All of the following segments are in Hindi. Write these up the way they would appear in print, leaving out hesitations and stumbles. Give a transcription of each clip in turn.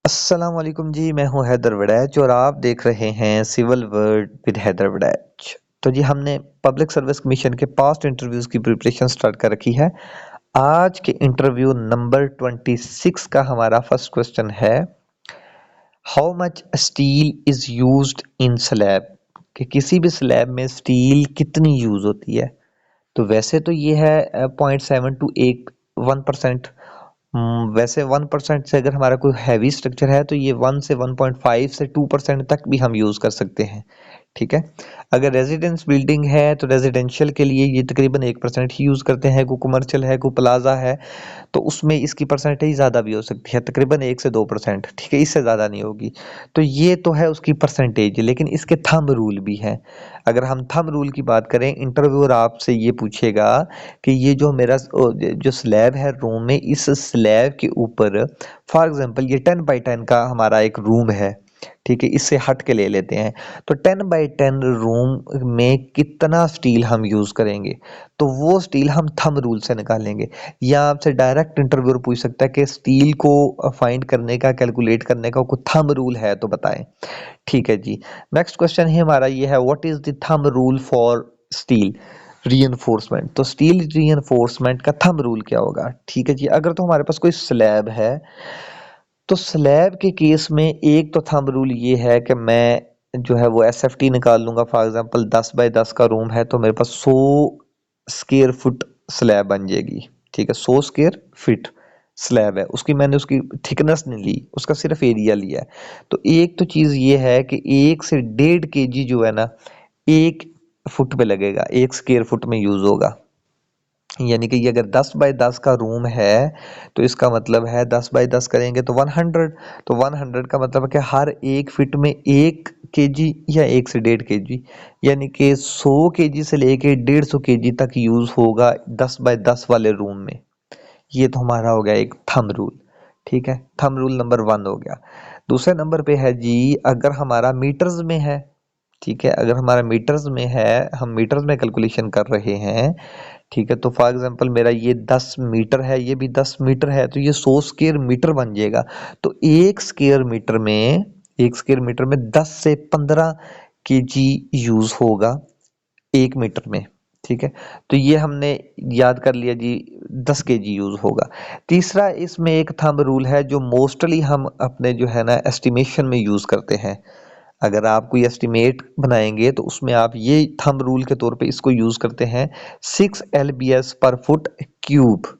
अस्सलाम वालेकुम जी, मैं हूं हैदर वड़ैच और आप देख रहे हैं civil world with Haider Waraich. तो जी हमने पब्लिक सर्विस कमीशन के पास्ट इंटरव्यूज की प्रिपरेशन स्टार्ट कर रखी है। आज के इंटरव्यू नंबर 26 का हमारा फर्स्ट क्वेश्चन है, how much steel is used in slab, कि किसी भी स्लैब में स्टील कितनी यूज होती है। तो वैसे तो ये है 0.7 टू 1%। वैसे 1% से अगर हमारा कोई हैवी स्ट्रक्चर है तो ये 1 से 1.5 से 2% तक भी हम यूज़ कर सकते हैं। ठीक है। अगर रेजिडेंस बिल्डिंग है तो रेजिडेंशियल के लिए ये तकरीबन 1% ही यूज़ करते हैं। कोई कमर्शियल है, कोई प्लाजा है, तो उसमें इसकी परसेंटेज ज़्यादा भी हो सकती है, तकरीबन 1 से 2%। ठीक है, इससे ज़्यादा नहीं होगी। तो ये तो है उसकी परसेंटेज, लेकिन इसके थंब रूल भी हैं। अगर हम थंब रूल की बात करें, इंटरव्यूअर आपसे ये पूछेगा कि ये जो मेरा जो स्लैब है रूम में, इस स्लैब के ऊपर फॉर एग्जांपल ये 10 बाई 10 का हमारा एक रूम है। ठीक है, इससे हट के ले लेते हैं। तो 10 बाई 10 रूम में कितना स्टील हम यूज़ करेंगे, तो वो स्टील हम थंब रूल से निकालेंगे। या आपसे डायरेक्ट इंटरव्यूअर पूछ सकता है कि स्टील को फाइंड करने का, कैलकुलेट करने का कोई थंब रूल है तो बताएं। ठीक है जी। नेक्स्ट क्वेश्चन है हमारा ये है, what is the thumb rule for steel reinforcement. तो स्टील रीइंफोर्समेंट का थंब रूल क्या होगा। ठीक है जी, अगर तो हमारे पास कोई स्लैब है, तो स्लैब के केस में एक तो थंब रूल ये है कि मैं जो है वो एसएफटी निकाल लूंगा। फॉर एग्जांपल 10 बाय 10 का रूम है तो मेरे पास 100 स्क्वायर फुट स्लैब बन जाएगी। ठीक है, 100 स्क्वायर फीट स्लैब है, उसकी मैंने उसकी थिकनेस नहीं ली, उसका सिर्फ एरिया लिया है। तो एक तो चीज ये है कि 1 से 1.5 kg जो है ना, 1 फुट पे लगेगा, 1 स्क्वायर फुट में यूज होगा। यानी कि ये अगर 10 बाय 10 का रूम है तो इसका मतलब है 10 बाय 10 करेंगे तो 100। तो 100 का मतलब है कि हर 1 फीट में 1 kg या 1 से 1.5 kg, यानी कि 100 kg से लेके 150 kg तक यूज होगा 10 बाय 10 वाले रूम में। ये तो हमारा हो गया एक थंब रूल। ठीक है, थंब रूल नंबर 1 हो गया। दूसरे नंबर पे है जी, अगर हमारा मीटर्स में है। ठीक है, अगर हमारा मीटर्स में है, हम मीटर्स में कैलकुलेशन कर रहे हैं। ठीक है, तो फॉर एग्जांपल मेरा ये 10 मीटर है, ये भी 10 मीटर है, तो ये 100 स्क्वायर मीटर बन जाएगा। तो एक स्क्वायर मीटर में 10 से 15 केजी यूज होगा 1 मीटर में। ठीक है, तो ये हमने याद कर लिया जी, 10 केजी यूज होगा। तीसरा इसमें एक थंब रूल है जो मोस्टली हम अपने जो है ना एस्टिमेशन में यूज करते हैं। अगर आप कोई एस्टिमेट बनाएंगे तो उसमें आप ये थंब रूल के तौर पे इसको यूज करते हैं, 6 lbs पर फुट क्यूब।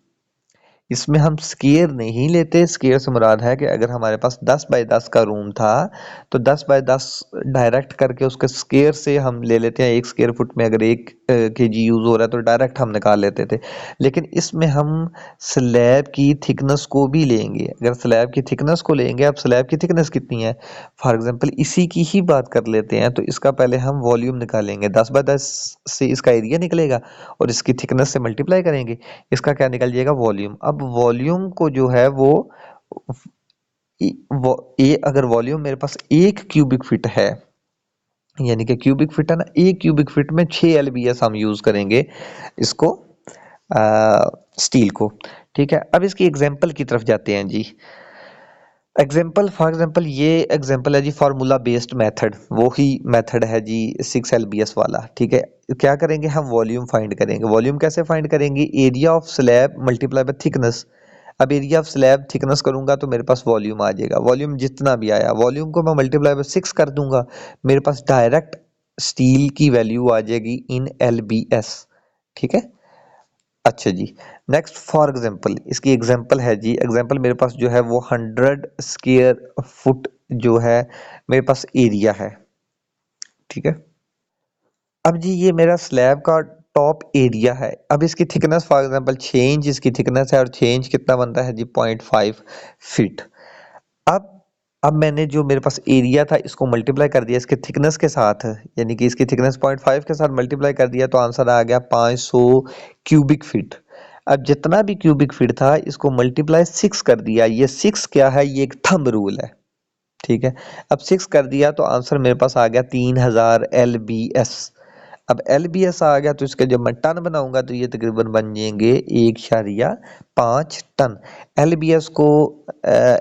इसमें हम स्क्वायर नहीं लेते। स्क्वायर से मुराद है कि अगर हमारे पास 10 बाय 10 का रूम था तो 10 बाय 10 डायरेक्ट करके उसके स्क्वायर से हम ले लेते हैं। 1 स्क्वायर फुट में अगर 1 kg यूज हो रहा है तो डायरेक्ट हम निकाल लेते थे। लेकिन इसमें हम स्लैब की थिकनेस को भी लेंगे। अगर स्लैब की थिकनेस को लेंगे, अब स्लैब की थिकनेस कितनी है, फॉर एग्जाम्पल इसी की ही बात कर लेते हैं, तो इसका पहले हम वॉल्यूम निकालेंगे। 10 बाय 10 से इसका एरिया निकलेगा और इसकी थिकनेस से मल्टीप्लाई करेंगे, इसका क्या निकल जाएगा, वॉल्यूम। अब वॉल्यूम को जो है वो अगर वॉल्यूम मेरे पास 1 क्यूबिक फीट है, यानी कि क्यूबिक फीट है ना, 1 क्यूबिक फीट में 6 lbs हम यूज करेंगे इसको, स्टील को। ठीक है, अब इसकी एग्जांपल की तरफ जाते हैं जी। एग्जाम्पल फॉर एग्जाम्पल ये एग्जाम्पल है जी फार्मूला बेस्ड मेथड, वो ही मेथड है जी 6 lbs वाला। ठीक है, क्या करेंगे हम, वॉल्यूम फाइंड करेंगे। वॉल्यूम कैसे फाइंड करेंगे, area of slab multiply by thickness. अब एरिया ऑफ स्लैब थिकनेस करूंगा तो मेरे पास वॉल्यूम आ जाएगा। वॉल्यूम जितना भी आया, वॉल्यूम को मैं मल्टीप्लाई बाय 6 कर दूंगा, मेरे पास डायरेक्ट स्टील की वैल्यू आ जाएगी इन lbs। ठीक है, अच्छा जी। नेक्स्ट फॉर एग्जांपल, इसकी एग्जांपल है जी, एग्जांपल मेरे पास जो है वो 100 स्क्वायर फुट जो है मेरे पास एरिया है। ठीक है, अब जी ये मेरा स्लैब का टॉप एरिया है। अब इसकी थिकनेस फॉर एग्जांपल 6 इंच इसकी थिकनेस है, और 6 इंच कितना बनता है जी, 0.5 फीट। अब अब मैंने जो मेरे पास एरिया था इसको मल्टीप्लाई कर दिया इसके थिकनेस के साथ, यानी कि इसकी थिकनेस 0.5 के साथ मल्टीप्लाई कर दिया, तो आंसर आ गया 500 क्यूबिक फीट। अब जितना भी क्यूबिक फीट था इसको मल्टीप्लाई 6 कर दिया। ये 6 क्या है, ये एक थंब रूल है। ठीक है, अब 6 कर दिया तो आंसर मेरे पास आ गया 3000 lbs। अब LBS आ गया तो इसका जब मैं टन बनाऊंगा तो ये तकरीबन बन जाएंगे 1.5 टन।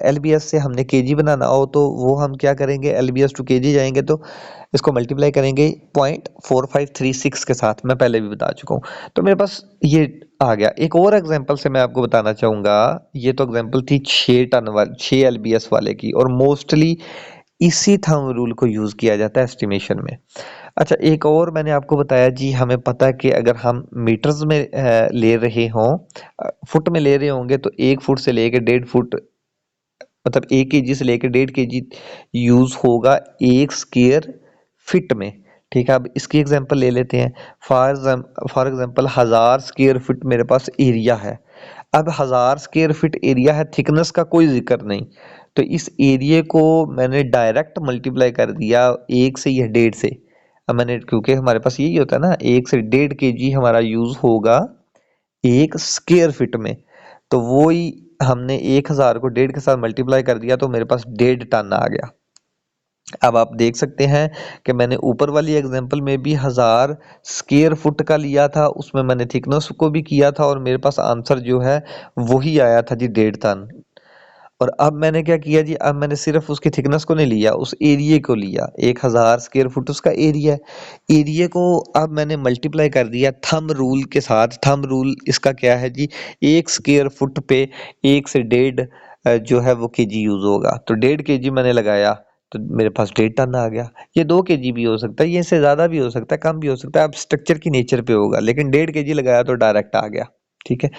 LBS से हमने केजी बनाना हो तो वो हम क्या करेंगे, LBS टू केजी जाएंगे तो इसको मल्टीप्लाई करेंगे 0.4536 के साथ, मैं पहले भी बता चुका हूँ। तो मेरे पास ये आ गया। एक और एग्जांपल से मैं आपको बताना चाहूँगा, ये तो एग्जांपल थी 6 LBS वाले की, और मोस्टली इसी थंब रूल को यूज़ किया जाता है एस्टिमेशन में। अच्छा, एक और मैंने आपको बताया जी, हमें पता है कि अगर हम मीटर्स में ले रहे हों, फुट में ले रहे होंगे तो 1 फुट से लेके 1.5 फुट, मतलब 1 केजी से लेकर 1.5 केजी यूज होगा 1 स्क्वायर फीट में। ठीक है, अब इसकी एग्जांपल ले लेते हैं। फॉर एग्जांपल 1000 स्क्वायर फीट मेरे पास एरिया है। अब 1000 स्क्वायर फीट एरिया है, थिकनेस का कोई जिक्र नहीं, तो इस एरिया को मैंने डायरेक्ट मल्टीप्लाई कर दिया 1 से या 1.5 से। अब मैंने, क्योंकि हमारे पास यही होता है ना, 1 से 1.5 केजी हमारा यूज होगा 1 स्क्वायर फीट में, तो वो ही हमने 1000 को 1.5 के साथ मल्टीप्लाई कर दिया तो मेरे पास 1.5 टन आ गया। अब आप देख सकते हैं कि मैंने ऊपर वाली एग्जांपल में भी 1000 स्क्वायर फुट का लिया था, उसमें मैंने थिकनेस को भी किया था और मेरे पास आंसर जो है वही आया था जी 1.5 टन। और अब मैंने क्या किया जी, अब मैंने सिर्फ उसकी थिकनेस को नहीं लिया, उस एरिया को लिया। 1000 स्क्वायर फुट उसका एरिया है, एरिया को अब मैंने मल्टीप्लाई कर दिया थंब रूल के साथ। थंब रूल इसका क्या है जी, 1 स्क्वायर फुट पे 1 से 1.5 जो है वो केजी यूज होगा, तो 1.5 केजी मैंने लगाया तो मेरे पास 1.5 टन आ गया। ये 2 केजी भी हो सकता है, ये इससे ज्यादा भी हो सकता है, कम भी हो सकता है, अब स्ट्रक्चर की नेचर पे होगा, लेकिन 1.5 केजी लगाया तो डायरेक्ट आ गया। ठीक है,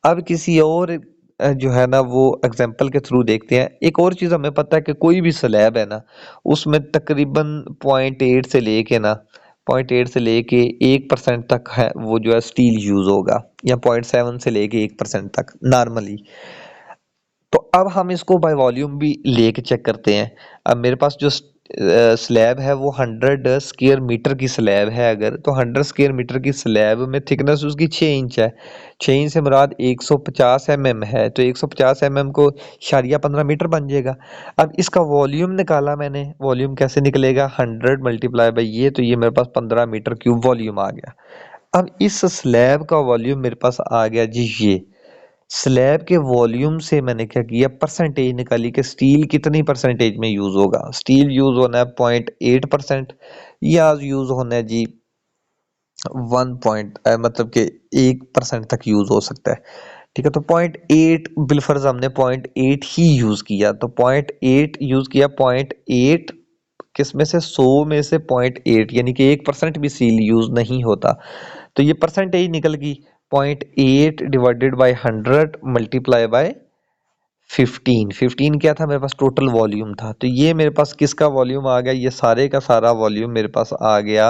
अब किसी और जो है ना वो एग्जाम्पल के थ्रू देखते हैं। एक और चीज हमें पता है कि कोई भी स्लैब है ना, उसमें तकरीबन 0.8 से लेके ना 0.8 से लेके 1% तक है वो जो है स्टील यूज होगा, या 0.7 से लेके 1% तक नॉर्मली। तो अब हम इसको बाय वॉल्यूम भी लेके चेक करते हैं। अब मेरे पास जो स्लैब है वो 100 स्क्वायर मीटर की स्लैब है, अगर तो 100 स्क्वायर मीटर की स्लैब में थिकनेस उसकी 6 इंच है। 6 इंच से मुराद 150 mm है, तो 150 mm को इशारिया 15 मीटर बन जाएगा। अब इसका वॉल्यूम निकाला मैंने, वॉल्यूम कैसे निकलेगा, 100 मल्टीप्लाई बाई ये, तो ये मेरे पास 15 मीटर क्यूब वॉल्यूम आ गया। अब इस स्लैब का वॉल्यूम मेरे पास आ गया जी, ये स्लैब के वॉल्यूम से मैंने क्या किया, परसेंटेज निकाली कि स्टील कितनी परसेंटेज में यूज होगा। स्टील यूज होना है 0.8%, या यूज होना है जी 1 पॉइंट मतलब कि 1% तक यूज हो सकता है। ठीक है, तो 0.8 बिलफर्ज हमने 0.8 ही यूज किया, तो 0.8 यूज किया। 0.8 किस में से, 100 में से 0.8, यानी कि 1% भी स्टील यूज नहीं होता, तो ये परसेंटेज निकल गई 0.8 डिवाइडेड बाय 100 मल्टीप्लाई बाय 15। 15 क्या था, मेरे पास टोटल वॉल्यूम था, तो ये मेरे पास किसका वॉल्यूम आ गया, ये सारे का सारा वॉल्यूम मेरे पास आ गया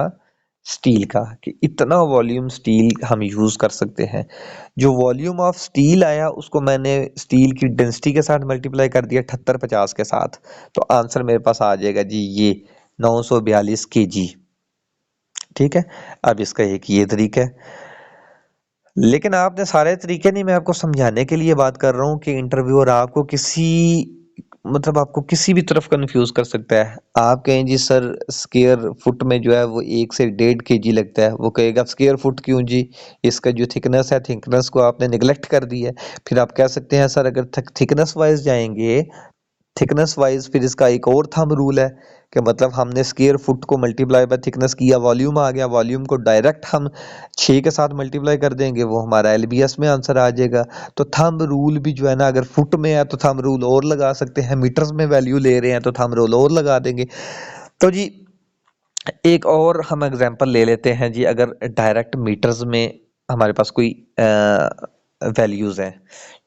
स्टील का, कि इतना वॉल्यूम स्टील हम यूज कर सकते हैं। जो वॉल्यूम ऑफ स्टील आया उसको मैंने स्टील की डेंसिटी के साथ मल्टीप्लाई कर दिया 7850 के साथ, तो आंसर मेरे पास आ जाएगा जी ये 942 केजी। ठीक है, अब इसका एक ये तरीका है, लेकिन आपने सारे तरीके नहीं, मैं आपको समझाने के लिए बात कर रहा हूँ कि इंटरव्यूअर आपको किसी, मतलब आपको किसी भी तरफ कंफ्यूज कर सकता है। आप कहें जी सर स्क्वायर फुट में जो है वो 1 से 1.5 केजी लगता है, वो कहेगा स्क्वायर फुट क्यों जी, इसका जो थिकनेस है, थिकनेस को आपने निगलेक्ट कर दी है। फिर आप कह सकते हैं सर अगर थिकनेस वाइज जाएंगे, थिकनेस वाइज फिर इसका एक और थंब रूल है कि मतलब हमने स्क्वायर फुट को मल्टीप्लाई बाय थिकनेस किया, वॉल्यूम आ गया, वॉल्यूम को डायरेक्ट हम 6 के साथ मल्टीप्लाई कर देंगे, वो हमारा एलबीएस में आंसर आ जाएगा। तो थंब रूल भी जो है ना, अगर फुट में है तो थंब रूल और लगा सकते हैं, मीटर्स में वैल्यू ले रहे हैं तो थंब रूल और लगा देंगे। तो जी एक और हम एग्जांपल ले लेते हैं जी, अगर डायरेक्ट मीटर्स में हमारे पास कोई वैल्यूज हैं,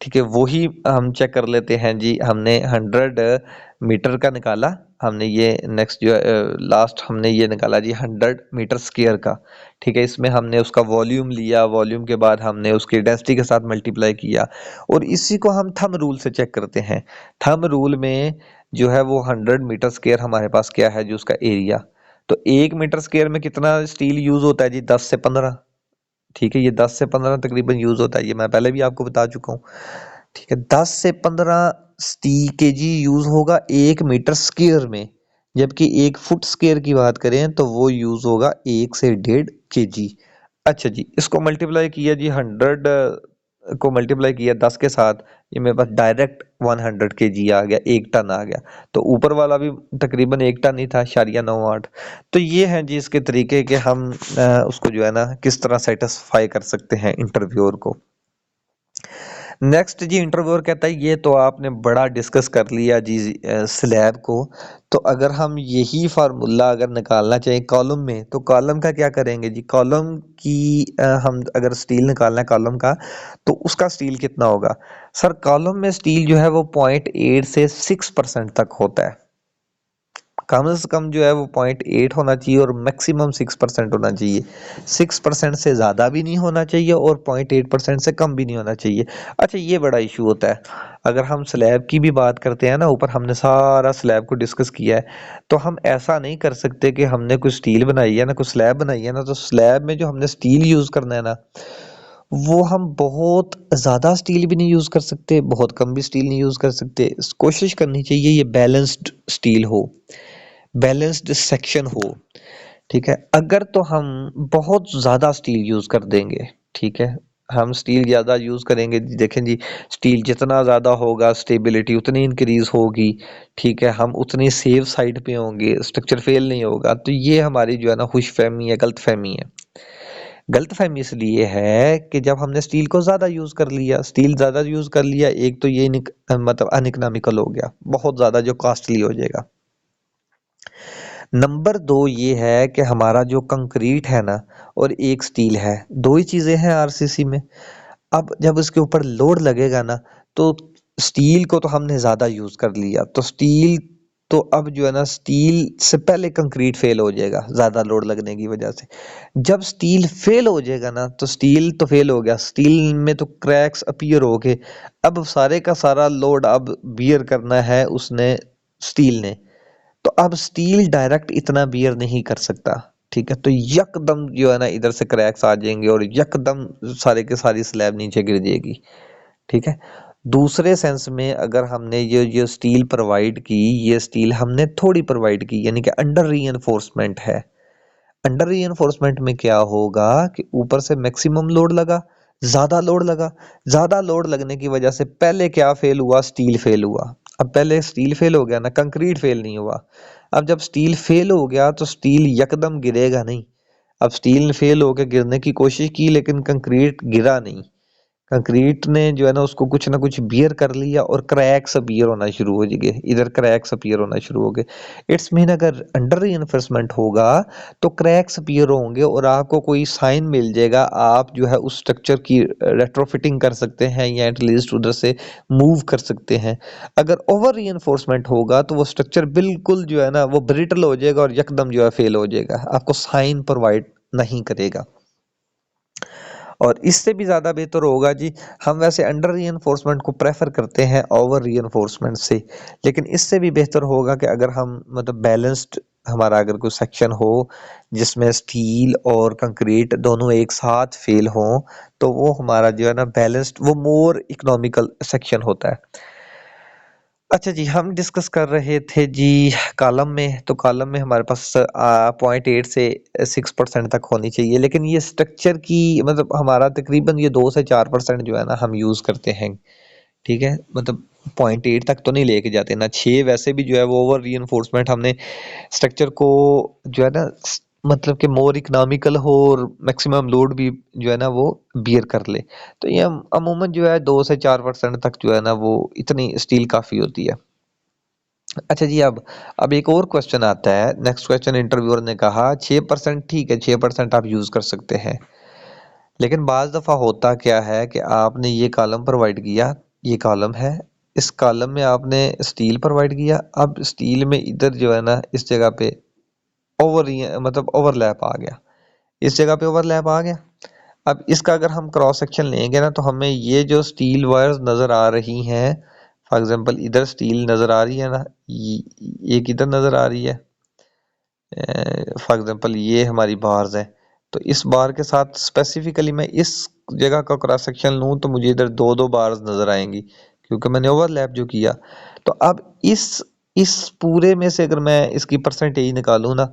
ठीक है, वही हम चेक कर लेते हैं जी। हमने 100 मीटर का निकाला, हमने ये नेक्स्ट जो लास्ट हमने ये निकाला जी 100 मीटर स्क्वायर का। ठीक है, इसमें हमने उसका वॉल्यूम लिया, वॉल्यूम के बाद हमने उसकी डेंसिटी के साथ मल्टीप्लाई किया, और इसी को हम थंब रूल से चेक करते हैं। थंब रूल में जो है वो 100 मीटर स्क्वायर हमारे पास क्या है, जो उसका एरिया, तो 1 मीटर स्क्वायर में कितना स्टील यूज होता है जी, 10 से 15। ठीक है, ये 10 से 15 तकरीबन यूज होता है, ये मैं पहले भी आपको बता चुका हूँ। ठीक है, 10 से 15 स्टी केजी यूज होगा 1 मीटर स्क्वायर में, जबकि 1 फुट स्क्वायर की बात करें तो वो यूज होगा 1 से 1.5 केजी। अच्छा जी, इसको मल्टीप्लाई किया जी 100 को मल्टीप्लाई किया 10 के साथ, ये मेरे पास डायरेक्ट 100 केजी आ गया, 1 टन आ गया। तो ऊपर वाला भी तकरीबन 1 टन ही था, इशारिया 98। तो ये हैं जी इसके तरीके कि हम उसको जो है ना किस तरह सेटिस्फाई कर सकते हैं इंटरव्यूअर को। नेक्स्ट जी इंटरव्यूअर कहता है ये तो आपने बड़ा डिस्कस कर लिया जी स्लैब को, तो अगर हम यही फार्मूला अगर निकालना चाहें कॉलम में, तो कॉलम का क्या करेंगे जी? कॉलम की हम अगर स्टील निकालना है कॉलम का, तो उसका स्टील कितना होगा? सर कॉलम में स्टील जो है वो 0.8 से 6% तक होता है। कम से कम जो है वो 0.8 होना चाहिए और मैक्सिमम 6% होना चाहिए। 6% से ज़्यादा भी नहीं होना चाहिए और 0.8% से कम भी नहीं होना चाहिए। अच्छा ये बड़ा इशू होता है। अगर हम स्लैब की भी बात करते हैं ना, ऊपर हमने सारा स्लैब को डिस्कस किया है, तो हम ऐसा नहीं कर सकते कि हमने कुछ स्टील बनाई है ना, कुछ स्लैब बनाई है ना, तो स्लैब में जो हमने स्टील यूज़ करना है ना, वो हम बहुत ज़्यादा स्टील भी नहीं यूज़ कर सकते, बहुत कम भी स्टील नहीं यूज़ कर सकते। कोशिश करनी चाहिए ये बैलेंस्ड स्टील हो, बैलेंस्ड सेक्शन हो, ठीक है। अगर तो हम बहुत ज़्यादा स्टील यूज़ कर देंगे, ठीक है, हम स्टील ज़्यादा यूज़ करेंगे, देखें जी स्टील जितना ज़्यादा होगा स्टेबिलिटी उतनी इंक्रीज होगी, ठीक है, हम उतनी सेफ साइड पे होंगे, स्ट्रक्चर फेल नहीं होगा। तो ये हमारी जो है ना खुशफहमी है, गलतफहमी है। गलतफहमी इसलिए है कि जब हमने स्टील को ज़्यादा यूज़ कर लिया, स्टील ज़्यादा यूज़ कर लिया, एक तो ये मतलब अनइकोनॉमिकल हो गया, बहुत ज़्यादा जो कॉस्टली हो जाएगा। नंबर 2 ये है कि हमारा जो कंक्रीट है ना और एक स्टील है, 2 ही चीज़ें हैं आरसीसी में। अब जब उसके ऊपर लोड लगेगा ना, तो स्टील को तो हमने ज़्यादा यूज़ कर लिया, तो स्टील तो अब जो है ना स्टील से पहले कंक्रीट फेल हो जाएगा ज़्यादा लोड लगने की वजह से। जब स्टील फेल हो जाएगा ना, तो स्टील तो फेल हो गया, स्टील में तो क्रैक्स अपीयर हो गए, अब सारे का सारा लोड अब बियर करना है उसने, स्टील ने। तो अब स्टील डायरेक्ट इतना बियर नहीं कर सकता, ठीक है, तो यकदम जो है ना इधर से क्रैक्स आ जाएंगे और यकदम सारे के सारी स्लैब नीचे गिर जाएगी, ठीक है। दूसरे सेंस में अगर हमने ये स्टील प्रोवाइड की, ये स्टील हमने थोड़ी प्रोवाइड की, यानी कि अंडर रीइंफोर्समेंट है। अंडर रीइंफोर्समेंट में क्या होगा कि ऊपर से मैक्सिमम लोड लगा, ज्यादा लोड लगा, ज्यादा लोड लगने की वजह से पहले क्या फेल हुआ? स्टील फेल हुआ। अब पहले स्टील फेल हो गया ना, कंक्रीट फेल नहीं हुआ। अब जब स्टील फेल हो गया तो स्टील यकदम गिरेगा नहीं। अब स्टील फेल होकर गिरने की कोशिश की लेकिन कंक्रीट गिरा नहीं, कंक्रीट ने जो है ना उसको कुछ ना कुछ बियर कर लिया और क्रैक्स अपीयर होना शुरू हो गए, इधर क्रैक्स अपीयर होना शुरू हो गए। इट्स मीन अगर अंडर रीइंफोर्समेंट होगा तो क्रैक्स अपीयर होंगे और आपको कोई साइन मिल जाएगा, आप जो है उस स्ट्रक्चर की रेट्रोफिटिंग कर सकते हैं या एटलीस्ट उधर से मूव कर सकते हैं। अगर ओवर रीइंफोर्समेंट होगा तो वो स्ट्रक्चर बिल्कुल जो है ना वो ब्रिटल हो जाएगा और यकदम जो है फेल हो जाएगा, आपको साइन प्रोवाइड नहीं करेगा। और इससे भी ज़्यादा बेहतर होगा जी, हम वैसे अंडर रीइंफोर्समेंट को प्रेफर करते हैं ओवर रीइंफोर्समेंट से, लेकिन इससे भी बेहतर होगा कि अगर हम मतलब बैलेंस्ड हमारा अगर कोई सेक्शन हो जिसमें स्टील और कंक्रीट दोनों एक साथ फेल हों, तो वो हमारा जो है ना बैलेंस्ड, वो मोर इकोनॉमिकल सेक्शन होता है। अच्छा जी, हम डिस्कस कर रहे थे जी कॉलम में, तो कॉलम में हमारे पास 0.8 से 6% तक होनी चाहिए, लेकिन ये स्ट्रक्चर की मतलब हमारा तकरीबन ये 2 से 4% जो है ना हम यूज़ करते हैं, ठीक है, मतलब 0.8 तक तो नहीं लेके जाते ना, 6 वैसे भी जो है वो ओवर रीइंफोर्समेंट हमने स्ट्रक्चर को जो है ना मतलब कि मोर इकोनॉमिकल हो और मैक्सिमम लोड भी जो है ना वो बियर कर ले, तो ये अमूमन जो है 2 से 4% तक जो है ना वो इतनी स्टील काफ़ी होती है। अच्छा जी, अब एक और क्वेश्चन आता है, नेक्स्ट क्वेश्चन इंटरव्यूअर ने कहा 6% ठीक है, 6% आप यूज़ कर सकते हैं, लेकिन बाज़ दफ़ा होता क्या है कि आपने ये कॉलम प्रोवाइड किया, ये कॉलम है, इस कॉलम में आपने स्टील प्रोवाइड किया, अब स्टील में इधर जो है ना इस जगह पे मतलब ओवरलैप आ गया, इस जगह पे ओवरलैप आ गया। अब इसका अगर हम क्रॉस सेक्शन लेंगे ना तो हमें ये जो स्टील वायर्स नज़र आ रही हैं, फॉर एग्जांपल इधर स्टील नज़र आ रही है ना, एक इधर नज़र आ रही है, फॉर एग्जांपल ये हमारी बार्स हैं, तो इस बार के साथ स्पेसिफिकली मैं इस जगह का क्रॉस सेक्शन लूँ तो मुझे इधर दो दो बार्स नज़र आएंगी क्योंकि मैंने ओवरलैप जो किया। तो अब इस पूरे में से अगर मैं इसकी परसेंटेज निकालूँ ना,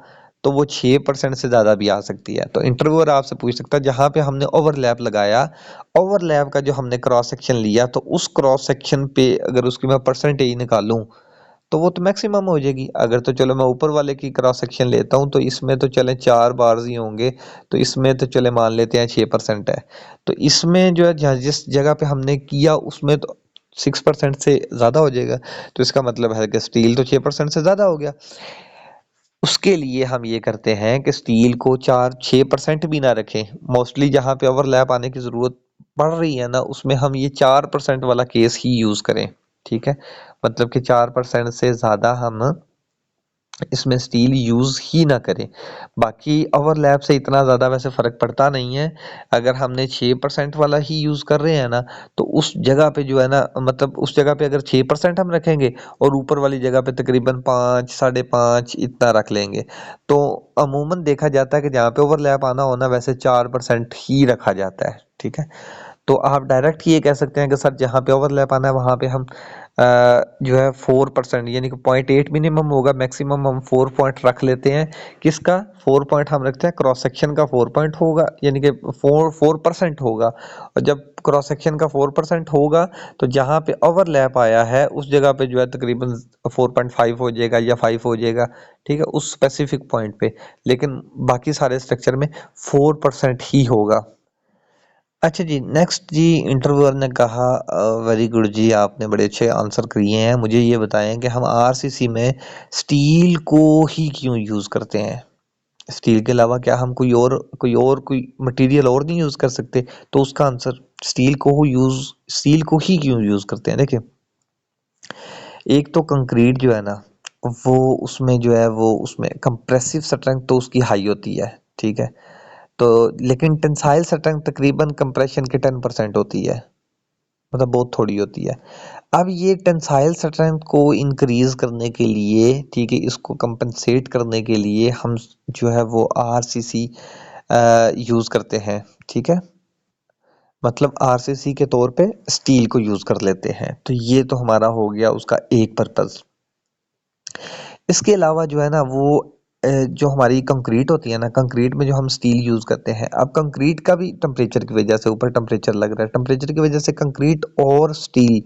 तो वो 6% से ज़्यादा भी आ सकती है। तो इंटरव्यूअर आपसे पूछ सकता है जहाँ पे हमने ओवरलैप लगाया, ओवरलैप का जो हमने क्रॉस सेक्शन लिया तो उस क्रॉस सेक्शन पे अगर उसकी मैं परसेंटेज निकालूं तो वो तो मैक्सिमम हो जाएगी। अगर तो चलो मैं ऊपर वाले की क्रॉस सेक्शन लेता हूँ तो इसमें तो चले 4 बार्स ही होंगे, तो इसमें तो चले मान लेते हैं 6% है। तो इसमें जो है जिस जगह पे हमने किया उसमें तो 6% से ज़्यादा हो जाएगा। तो इसका मतलब है कि स्टील तो 6% से ज़्यादा हो गया। उसके लिए हम ये करते हैं कि स्टील को 4-6% भी ना रखें। मोस्टली जहाँ पे ओवरलैप आने की ज़रूरत पड़ रही है ना उसमें हम ये 4% वाला केस ही यूज़ करें। ठीक है, मतलब कि 4% से ज़्यादा हम इसमें स्टील यूज़ ही ना करें। बाकी ओवरलैप से इतना ज़्यादा वैसे फ़र्क पड़ता नहीं है। अगर हमने 6% वाला ही यूज़ कर रहे हैं ना तो उस जगह पे जो है ना मतलब उस जगह पे अगर 6% हम रखेंगे और ऊपर वाली जगह पे तकरीबन 5 साढ़े 5 इतना रख लेंगे तो अमूमन देखा जाता है कि जहाँ पे ओवरलैप आना होना वैसे 4% ही रखा जाता है। ठीक है, तो आप डायरेक्ट ये कह सकते हैं कि सर जहाँ पे ओवरलैप आना है वहाँ पे हम जो है 4% यानी कि 0.8 मिनिमम होगा, मैक्सिमम हम 4 पॉइंट रख लेते हैं। किसका 4 पॉइंट हम रखते हैं? क्रॉस सेक्शन का 4 पॉइंट होगा यानी कि 4% होगा। और जब क्रॉस सेक्शन का 4% होगा तो जहाँ पे ओवरलैप आया है उस जगह पे जो है तकरीबन 4.5 हो जाएगा या 5 हो जाएगा। ठीक है, उस स्पेसिफिक पॉइंट पे, लेकिन बाकी सारे स्ट्रक्चर में 4% ही होगा। अच्छा जी, नेक्स्ट जी इंटरव्यूअर ने कहा वेरी गुड जी, आपने बड़े अच्छे आंसर किए हैं। मुझे ये बताएं कि हम आरसीसी में स्टील को ही क्यों यूज़ करते हैं? स्टील के अलावा क्या हम कोई मटेरियल और नहीं यूज़ कर सकते? तो उसका आंसर स्टील को ही क्यों यूज़ करते हैं? देखिए, एक तो कंक्रीट जो है ना वो उसमें जो है वो उसमें कंप्रेसिव स्ट्रेंथ तो उसकी हाई होती है। ठीक है, तो लेकिन टेंसाइल स्ट्रेंथ तकरीबन कंप्रेशन के 10% होती है, मतलब बहुत थोड़ी होती है। अब ये टेंसाइल स्ट्रेंथ को इंक्रीज करने के लिए, ठीक है, इसको कंपनसेट करने के लिए हम जो है वो आरसीसी यूज़ करते हैं। ठीक है, मतलब आरसीसी के तौर पे स्टील को यूज़ कर लेते हैं। तो ये तो हमारा हो गया उसका एक पर्पज़। इसके अलावा जो है ना वो जो हमारी कंक्रीट होती है ना, कंक्रीट में जो हम स्टील यूज़ करते हैं, अब कंक्रीट का भी टेम्परेचर की वजह से ऊपर टेम्परेचर लग रहा है, टेम्परेचर की वजह से कंक्रीट और स्टील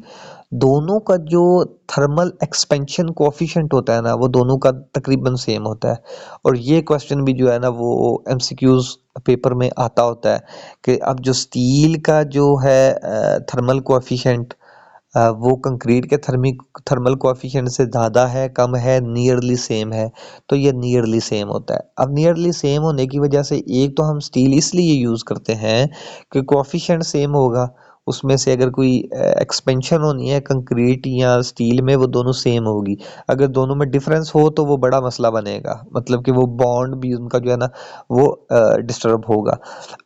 दोनों का जो थर्मल एक्सपेंशन कोएफिशिएंट होता है ना वो दोनों का तकरीबन सेम होता है। और ये क्वेश्चन भी जो है ना वो एमसीक्यूज पेपर में आता होता है कि अब जो स्टील का जो है थर्मल कोएफिशिएंट वो कंक्रीट के थर्मल कोएफिशिएंट से ज़्यादा है, कम है, नियरली सेम है। तो ये नियरली सेम होता है। अब नियरली सेम होने की वजह से एक तो हम स्टील इसलिए यूज़ करते हैं कि कोएफिशिएंट सेम होगा, उसमें से अगर कोई एक्सपेंशन होनी है कंक्रीट या स्टील में वो दोनों सेम होगी। अगर दोनों में डिफरेंस हो तो वो बड़ा मसला बनेगा, मतलब कि वो बॉन्ड भी उनका जो है ना वो डिस्टर्ब होगा।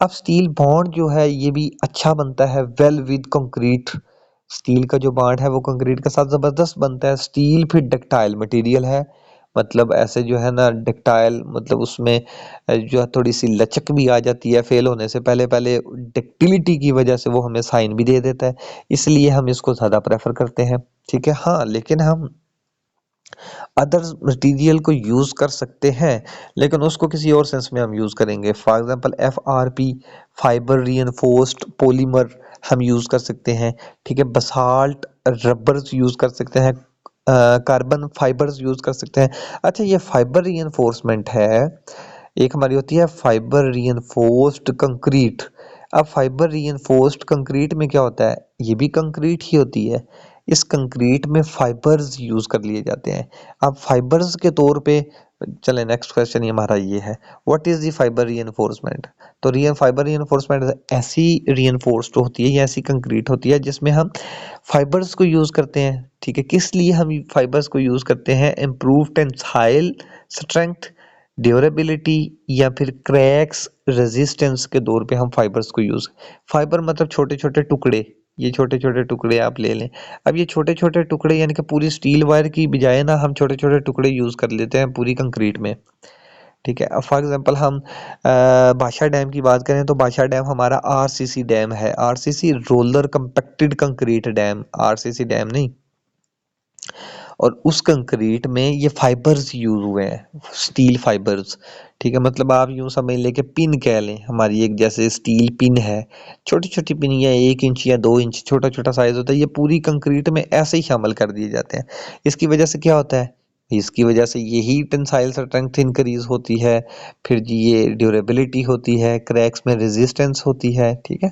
अब स्टील बॉन्ड जो है ये भी अच्छा बनता है वेल विद कंक्रीट। स्टील का जो बॉन्ड है वो कंक्रीट के साथ ज़बरदस्त बनता है। स्टील फिर डक्टाइल मटेरियल है, मतलब ऐसे जो है ना डक्टाइल, मतलब उसमें जो है थोड़ी सी लचक भी आ जाती है। फेल होने से पहले पहले डक्टिलिटी की वजह से वो हमें साइन भी दे देता है, इसलिए हम इसको ज़्यादा प्रेफर करते हैं। ठीक है, हाँ, लेकिन हम अदर मटेरियल को यूज़ कर सकते हैं, लेकिन उसको किसी और सेंस में हम यूज़ करेंगे। For example FRP, fibre reinforced polymer हम यूज़ कर सकते हैं। ठीक है, बसाल्ट रबर्स यूज़ कर सकते हैं, कार्बन फाइबर्स यूज़ कर सकते हैं। अच्छा, ये फाइबर रीइंफोर्समेंट है, एक हमारी होती है फाइबर रीइंफोर्स्ड कंक्रीट। अब फाइबर रीइंफोर्स्ड कंक्रीट में क्या होता है? ये भी कंक्रीट ही होती है, इस कंक्रीट में फाइबर्स यूज़ कर लिए जाते हैं। अब फाइबर्स के तौर पे चले, नेक्स्ट क्वेश्चन ही हमारा ये है, what is the fibre reinforcement? तो फाइबर रीइंफोर्समेंट ऐसी रीइंफोर्स्ड होती है या ऐसी कंक्रीट होती है जिसमें हम फाइबर्स को यूज़ करते हैं। ठीक है, किस लिए हम फाइबर्स को यूज़ करते हैं? इम्प्रूव टेंसाइल स्ट्रेंथ, ड्यूरेबिलिटी, या फिर क्रैक्स रेजिस्टेंस के तौर पे हम फाइबर्स को यूज़। फाइबर मतलब छोटे छोटे टुकड़े, ये छोटे छोटे टुकड़े आप ले लें। अब ये छोटे छोटे टुकड़े यानी कि पूरी स्टील वायर की बजाय ना हम छोटे छोटे टुकड़े यूज़ कर लेते हैं पूरी कंक्रीट में। ठीक है, अब फॉर एग्जांपल हम भाषा डैम की बात करें तो भाषा डैम हमारा आरसीसी डैम है, RCC roller compacted concrete dam, RCC dam नहीं। और उस कंक्रीट में ये फाइबर्स यूज हुए हैं, स्टील फाइबर्स। ठीक है, मतलब आप यूं समझ लें कि पिन कह लें, हमारी एक जैसे स्टील पिन है, छोटी छोटी पिन या 1 इंच या 2 इंच छोटा छोटा साइज होता है, ये पूरी कंक्रीट में ऐसे ही शामिल कर दिए जाते हैं। इसकी वजह से क्या होता है, इसकी वजह से यही टेंसाइल स्ट्रेंथ इंक्रीज होती है, फिर जी ये ड्यूरेबिलिटी होती है, क्रैक्स में रेजिस्टेंस होती है। ठीक है,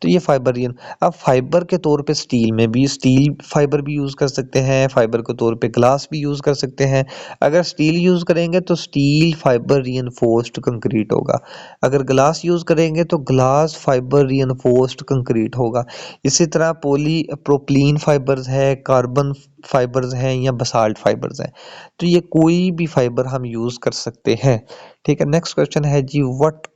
तो ये फाइबर, अब फाइबर के तौर पे स्टील में भी स्टील फाइबर भी यूज़ कर सकते हैं, फाइबर के तौर पे ग्लास भी यूज़ कर सकते हैं। अगर स्टील यूज़ करेंगे तो स्टील फाइबर रिइंफोर्स्ड कंक्रीट होगा, अगर ग्लास यूज़ करेंगे तो ग्लास फाइबर रिइंफोर्स्ड कंक्रीट होगा। इसी तरह पॉली प्रोपलीन फाइबर्स है, कार्बन फाइबर्स हैं या बसाल्ट फाइबर्स हैं, तो ये कोई भी फाइबर हम यूज़ कर सकते हैं। ठीक है, नेक्स्ट क्वेश्चन है जी, what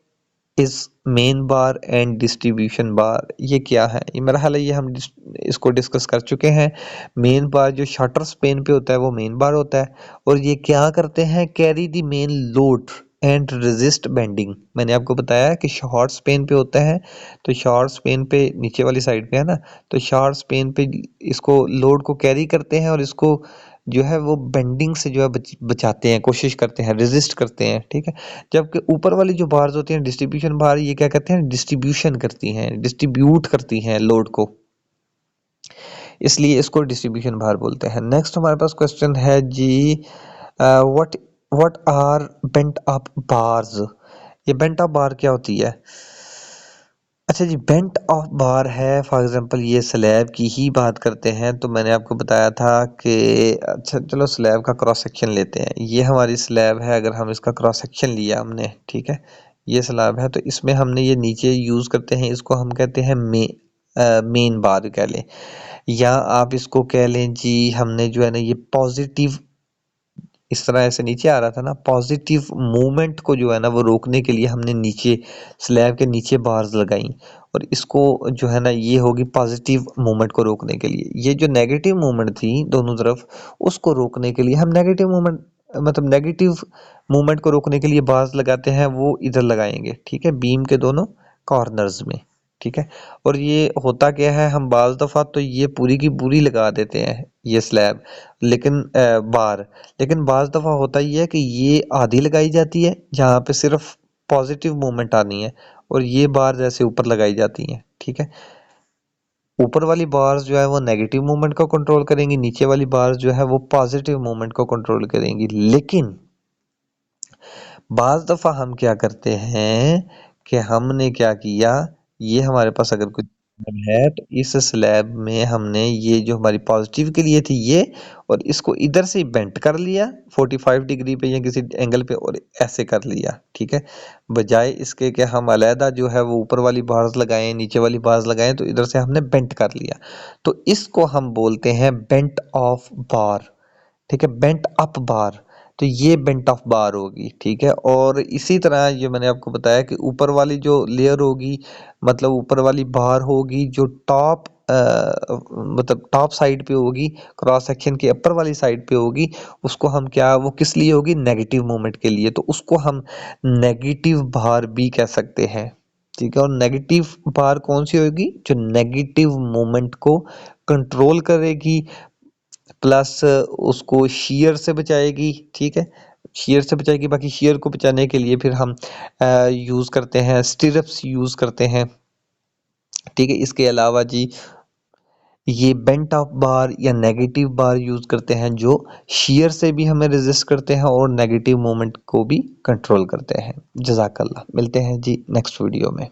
is main bar and distribution bar, ये क्या है? ये मेरा ख्याल है ये हम इसको डिस्कस कर चुके हैं। मेन बार जो शटर स्पेन पे होता है वो मेन बार होता है, और ये क्या करते हैं, carry the main load and resist bending. मैंने आपको बताया कि शॉर्ट स्पेन पे होता है, तो शॉर्ट स्पेन पे नीचे वाली साइड पे है ना, तो शॉर्ट स्पेन पे इसको लोड को कैरी करते हैं और इसको जो है वो बेंडिंग से जो है बचाते हैं, कोशिश करते हैं, रेजिस्ट करते हैं। ठीक है, जबकि ऊपर वाली जो बार्स होती हैं डिस्ट्रीब्यूशन बार, ये क्या करते हैं, डिस्ट्रीब्यूशन करती हैं, डिस्ट्रीब्यूट करती हैं लोड को, इसलिए इसको डिस्ट्रीब्यूशन बार बोलते हैं। नेक्स्ट हमारे पास क्वेश्चन है जी, what what are bent up bars, ये बेंट अप बार क्या होती है? अच्छा जी, बेंट ऑफ बार है, फॉर एग्जांपल ये स्लैब की ही बात करते हैं, तो मैंने आपको बताया था कि अच्छा चलो स्लैब का क्रॉस सेक्शन लेते हैं। ये हमारी स्लैब है, अगर हम इसका क्रॉस सेक्शन लिया हमने, ठीक है, ये स्लैब है, तो इसमें हमने ये नीचे यूज़ करते हैं, इसको हम कहते हैं मेन बार कह लें, या आप इसको कह लें जी, हमने जो है ना ये पॉजिटिव, इस तरह ऐसे नीचे आ रहा था ना, पॉजिटिव मूवमेंट को जो है ना वो रोकने के लिए हमने नीचे स्लैब के नीचे बार्स लगाई, और इसको जो है ना ये होगी पॉजिटिव मूवमेंट को रोकने के लिए। ये जो नेगेटिव मूवमेंट थी दोनों तरफ, उसको रोकने के लिए हम नेगेटिव मूवमेंट, मतलब नेगेटिव मूवमेंट को रोकने के लिए बार्स लगाते हैं, वो इधर लगाएंगे। ठीक है, बीम के दोनों कॉर्नर्स में। ठीक है, और ये होता क्या है, हम बाज़ दफ़ा तो ये पूरी की पूरी लगा देते हैं ये स्लैब, लेकिन बार, लेकिन बाज़ दफ़ा होता ही है कि ये आधी लगाई जाती है जहाँ पे सिर्फ पॉजिटिव मूवमेंट आनी है, और ये बार जैसे ऊपर लगाई जाती हैं। ठीक है, ऊपर वाली बार्स जो है वो नेगेटिव मूवमेंट को कंट्रोल करेंगी, नीचे वाली बार्स जो है वो पॉजिटिव मूवमेंट को कंट्रोल करेंगी। लेकिन बाज़ दफ़ा हम क्या करते हैं कि हमने क्या किया, ये हमारे पास अगर कुछ है तो इस स्लैब में हमने ये जो हमारी पॉजिटिव के लिए थी ये, और इसको इधर से बेंट कर लिया 45 डिग्री पे या किसी एंगल पे, और ऐसे कर लिया। ठीक है, बजाय इसके कि हम अलहदा जो है वो ऊपर वाली बार्स लगाएं नीचे वाली बार्स लगाएं, तो इधर से हमने बेंट कर लिया, तो इसको हम बोलते हैं बेंट ऑफ बार। ठीक है, बेंट अप बार, तो ये बेंट ऑफ बार होगी। ठीक है, और इसी तरह ये मैंने आपको बताया कि ऊपर वाली जो लेयर होगी, मतलब ऊपर वाली बार होगी जो टॉप मतलब टॉप साइड पे होगी, क्रॉस सेक्शन के अपर वाली साइड पे होगी, उसको हम क्या, वो किस लिए होगी, नेगेटिव मूवमेंट के लिए, तो उसको हम नेगेटिव बार भी कह सकते हैं। ठीक है, और नेगेटिव बार कौन सी होगी, जो नेगेटिव मूवमेंट को कंट्रोल करेगी, प्लस उसको शियर से बचाएगी। ठीक है, शियर से बचाएगी, बाकी शियर को बचाने के लिए फिर हम यूज़ करते हैं स्टिरप्स यूज़ करते हैं। ठीक है, इसके अलावा जी ये बेंट ऑफ बार या नेगेटिव बार यूज़ करते हैं जो शियर से भी हमें रेजिस्ट करते हैं और नेगेटिव मोमेंट को भी कंट्रोल करते हैं। जज़ाकल्लाह, मिलते हैं जी नेक्स्ट वीडियो में।